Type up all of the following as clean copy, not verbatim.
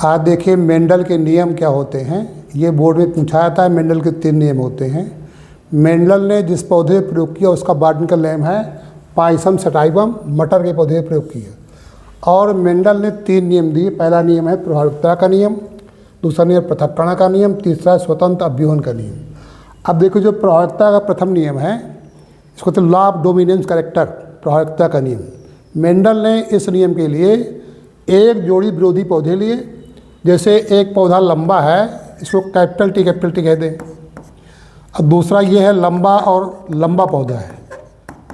आज देखिए मेंडल के नियम क्या होते हैं। ये बोर्ड में पूछा जाता है। मेंडल के 3 नियम होते हैं। मेंडल ने जिस पौधे पर प्रयोग किया उसका बॉटनिकल नेम है पाइसम सटाइवम, मटर के पौधे पर प्रयोग किया। और मेंडल ने 3 नियम दिए। पहला नियम है प्रभाविकता का नियम, दूसरा नियम पृथक्करण का नियम, तीसरा स्वतंत्र अभ्यूहन का नियम। अब देखो जो प्रभाविकता का प्रथम नियम है इसको तो लॉ ऑफ डोमिनेंस कैरेक्टर, प्रभाविकता का नियम। मेंडल ने इस नियम के लिए एक जोड़ी विरोधी पौधे लिए। जैसे एक पौधा लंबा है, इसको कैपिटल टी कह दें। अब दूसरा ये है लंबा और लंबा पौधा है,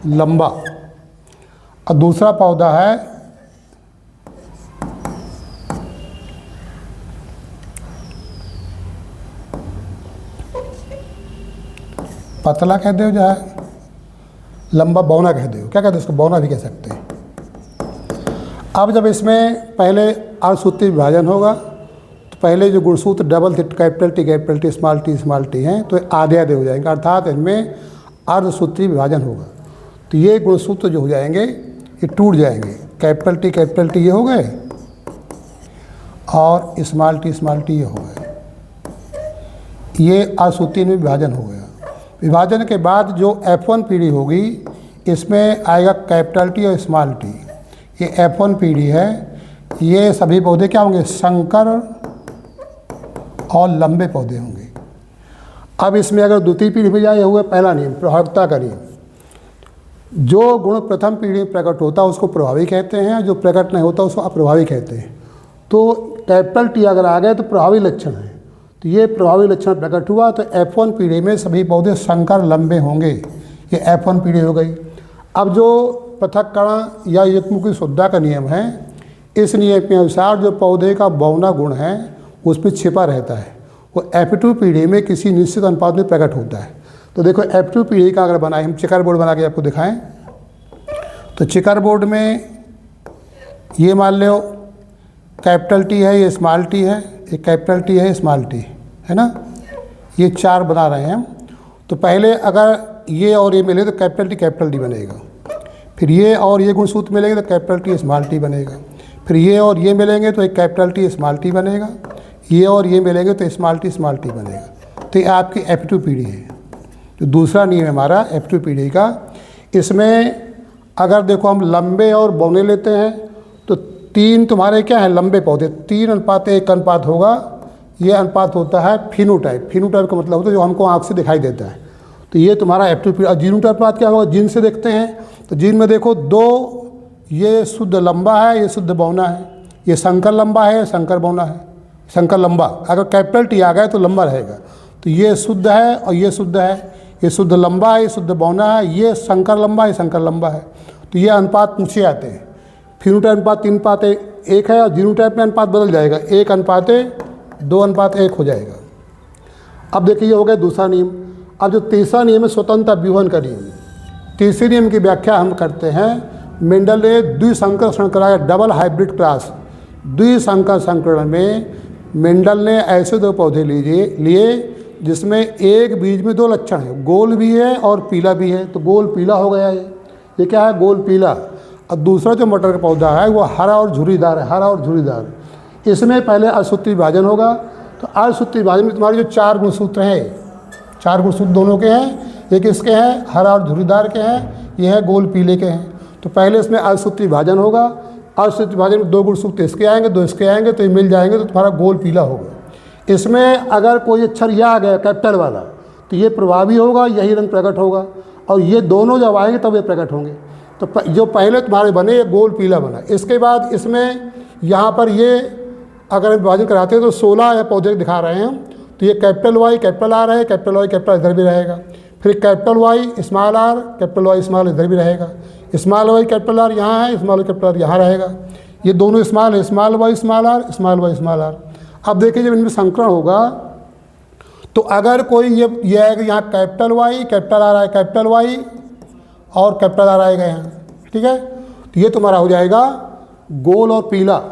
लंबा। और दूसरा पौधा है पतला कह दो, जो है लंबा बौना कह दो, क्या कहते हैं इसको, बौना भी कह सकते हैं। अब जब इसमें पहले अर्धसूत्री विभाजन होगा तो पहले जो गुणसूत्र डबल थे कैपिटल टी स्मॉल टी हैं तो आधे आधे हो जाएंगे, अर्थात इनमें अर्धसूत्री विभाजन होगा। तो ये गुणसूत्र जो हो जाएंगे ये टूट जाएंगे। कैपिटल टी ये हो गए और स्मॉल टी ये हो गए। ये अर्धसूत्री में विभाजन हो गया। विभाजन के बाद जो F1 पीढ़ी होगी इसमें आएगा कैपिटल टी और स्मॉल टी। ये F1 पीढ़ी है। ये सभी पौधे क्या होंगे, संकर और लंबे पौधे होंगे। अब इसमें अगर द्वितीय पीढ़ी में जाए, हुआ पहला नियम प्रभाविकता का नियम। जो गुण प्रथम पीढ़ी में प्रकट होता है उसको प्रभावी कहते हैं, जो प्रकट नहीं होता उसको अप्रभावी कहते हैं। तो कैपिटल टी अगर आ गए तो प्रभावी लक्षण है। तो ये प्रभावी लक्षण प्रकट हुआ तो F1 पीढ़ी में सभी पौधे संकर लंबे होंगे। ये F1 पीढ़ी हो गई। अब जो पृथक्करण या युग्ममुखी शुद्धता का नियम है, इस नियम के अनुसार जो पौधे का बौना गुण है उसमें छिपा रहता है, वो F2 पीढ़ी में किसी निश्चित अनुपात में प्रकट होता है। तो देखो F2 पीढ़ी का अगर बनाए, हम चेकर बोर्ड बना के आपको दिखाएं तो चेकर बोर्ड में ये मान लो कैपिटल टी है, ये स्मॉल टी है, एक कैपिटल टी है, स्मॉल टी है ना, ये 4 बना रहे हैं हम। तो पहले अगर ये और ये मिले तो कैपिटल टी बनेगा। फिर ये और ये गुणसूत्र मिलेंगे तो कैपिटल टी स्मॉल टी बनेगा। फिर ये और ये मिलेंगे तो एक कैपिटल टी स्मॉल टी बनेगा। ये और ये मिलेंगे तो स्मॉल टी बनेगा। तो ये आपकी F2 पीढ़ी है। तो दूसरा नियम है हमारा F2 पीढ़ी का। इसमें अगर देखो हम लंबे और बौने लेते हैं तो 3 तुम्हारे क्या है, लंबे पौधे 3:1 अनुपात होगा। ये अनुपात होता है फिनोटाइप। फिनोटाइप का मतलब होता है जो हमको आँख से दिखाई देता है। तो ये तुम्हारा F2 पीढ़ी। और जीनोटाइप अनुपात क्या होगा, जीन से देखते हैं तो जीन में देखो 2 ये शुद्ध लंबा है, ये शुद्ध बौना है। ये संकर लंबा है, संकर बौना है, संकर लंबा। अगर कैपिटल टी आ गए तो लंबा रहेगा। तो ये शुद्ध है और ये शुद्ध है, ये शुद्ध लंबा है, ये शुद्ध बौना है, ये संकर लंबा है, संकर लंबा है। तो ये अनुपात पूछे जाते हैं। फिनोटाइप अनुपात 3:1 है और जीनोटाइप में अनुपात बदल जाएगा, 1:2:1 हो जाएगा। अब देखिए ये हो गया दूसरा नियम। अब जो तीसरा नियम है स्वतंत्र अभ्यूहन का नियम। तीसरे नियम की व्याख्या हम करते हैं। मेंडल ने द्विसंकर संकरण कराया, डबल हाइब्रिड क्रॉस। द्विसंकर संकरण में मेंडल ने ऐसे 2 पौधे लिए जिसमें एक बीज में 2 लक्षण है, गोल भी है और पीला भी है। तो गोल पीला हो गया ये क्या है, गोल पीला। और दूसरा जो मटर का पौधा है वो हरा और झुर्रीदार है, हरा और झुर्रीदार। इसमें पहले अर्धसूत्री विभाजन होगा। तो अर्धसूत्री विभाजन में तुम्हारे जो 4 गुणसूत्र हैं, 4 गुणसूत्र दोनों के हैं, एक इसके हैं हरा और झुर्रीदार के हैं, ये है गोल पीले के हैं। तो पहले इसमें अर्धसूत्री विभाजन होगा। अर्धसूत्री विभाजन में 2 गुणसूत्र इसके आएंगे, 2 इसके आएंगे, तो ये मिल जाएंगे तो तुम्हारा गोल पीला होगा। इसमें अगर कोई अक्षर यह आ गया कैपिटल वाला तो ये प्रभावी होगा, यही रंग प्रकट होगा। और ये दोनों जब आएंगे तब ये प्रकट होंगे। तो जो पहले तुम्हारे बने ये गोल पीला बना। इसके बाद इसमें यहाँ पर ये अगर विभाजन कराते हैं तो 16 पौधे दिखा रहे हैं हम। तो ये कैपिटल वाई कैपिटल आर है, कैपिटल वाई कैपिटल इधर भी रहेगा। फिर capital Y small R, capital Y small इधर भी रहेगा। स्मॉल वाई कैपिटल आर यहाँ है, स्मॉल कैपिटल आर यहाँ रहेगा। ये दोनों स्मॉल है, small Y small R, small Y small R. अब देखिए जब इनमें संकरण होगा तो अगर कोई ये है कि यहाँ कैपिटल वाई कैपिटल आर है, कैपिटल वाई और कैपिटल आर आएगा यहाँ, ठीक है। तो ये तुम्हारा हो जाएगा गोल और पीला।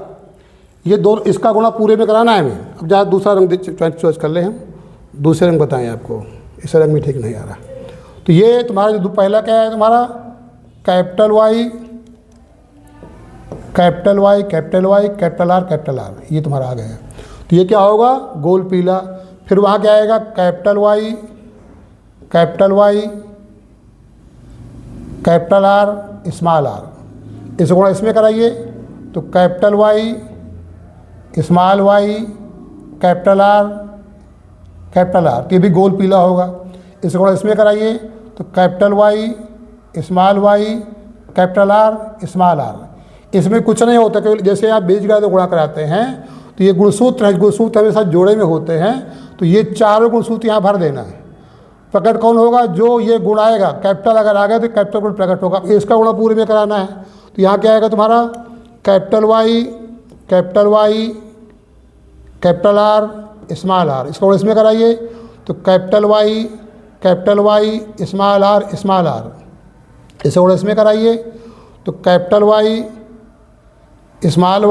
ये दोनों, इसका गुणा पूरे में कराना है हमें। अब जहाँ दूसरा रंग चॉइस कर ले हम, दूसरे रंग बताएं आपको, इस रंग में ठीक नहीं आ रहा। तो ये तुम्हारा जो पहला क्या है तुम्हारा capital Y capital Y capital Y capital R, ये तुम्हारा आ गया। तो ये क्या होगा, गोल पीला। फिर वहाँ क्या आएगा, capital Y capital R small R. इसको गुणा इसमें कराइए तो capital Y small Y capital R, तो ये भी गोल पीला होगा। इसको गुणा इसमें कराइए तो capital Y small Y capital R small R. इसमें कुछ नहीं होता, केवल जैसे आप बीजगणित गुणा कराते हैं तो ये गुणसूत्र है, गुणसूत्र हमेशा जोड़े में होते हैं, तो ये चारों गुणसूत्र यहाँ भर देना है। प्रकट कौन होगा, जो ये गुण आएगा, कैपिटल अगर आ गया तो कैपिटल गुण प्रकट होगा। इसका गुणा पूरे में कराना है तो यहाँ क्या आएगा तुम्हारा, capital Y capital R small R. इसका गुणा इसमें कराइए तो कैपिटल वाई स्मॉल आर। इसका गुणा इसमें कराइए तो capital Y small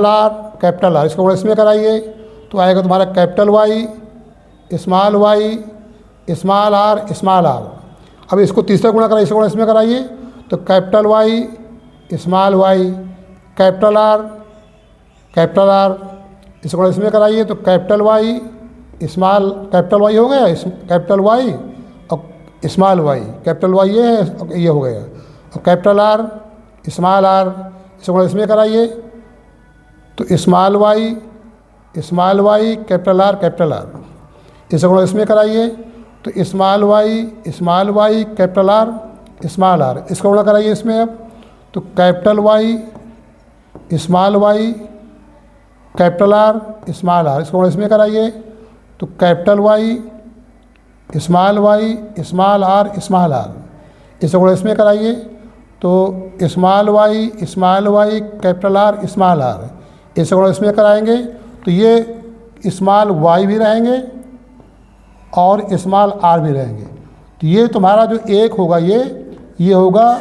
R capital R. इसका गुणा इसमें कराइए तो आएगा तुम्हारा कैपिटल वाई स्मॉल आर। अब इसको तीसरा गुणा कराइए, इसका गुणा इसमें कराइए तो capital Y small Y capital R. इसको गुणा इसमें कराइए तो कैपिटल वाई हो गया, कैपिटल वाई और स्मॉल वाई, कैपिटल वाई ये हो गया, और कैपिटल आर स्मॉल आर। इसको गुणा इसमें कराइए तो स्मॉल वाई कैपिटल आर। इसको गुणा इसमें कराइए तो स्मॉल वाई कैपिटल आर। इसको गुणा कराइए इसमें अब तो capital Y small Y capital R small R. इसको गुणा इसमें कराइए तो कैपिटल वाई स्मॉल आर। इसको गुणा इसमें कराइए तो small Y capital R small R. इसको गुणा इसमें कराएंगे तो ये स्मॉल वाई भी रहेंगे और स्मॉल आर भी रहेंगे। तो ये तुम्हारा जो एक होगा ये होगा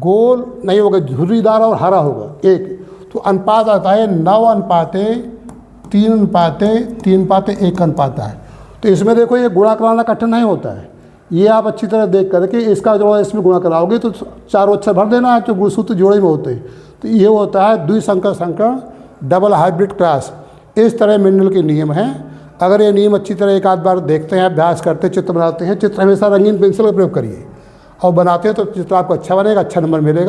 गोल नहीं होगा, झुर्रीदार और हरा होगा एक। तो अनुपात आता है 9:3:1 अनुपात है। तो इसमें देखो ये गुणा कराना कठिन नहीं होता है, ये आप अच्छी तरह देख करके इसका जो है इसमें गुणा कराओगे तो चारों अक्षर भर देना है जो गुणसूत्र जोड़े में होते हैं। तो ये होता है द्विसंकर संकरण डबल हाइब्रिड क्रॉस। इस तरह मेंडल के नियम हैं। अगर ये नियम अच्छी तरह एक आध बार देखते हैं, अभ्यास करते हैं, चित्र बनाते हैं, चित्र हमेशा रंगीन पेंसिल का प्रयोग करिए और बनाते हैं तो चित्र आपको अच्छा बनेगा, अच्छा नंबर मिलेगा।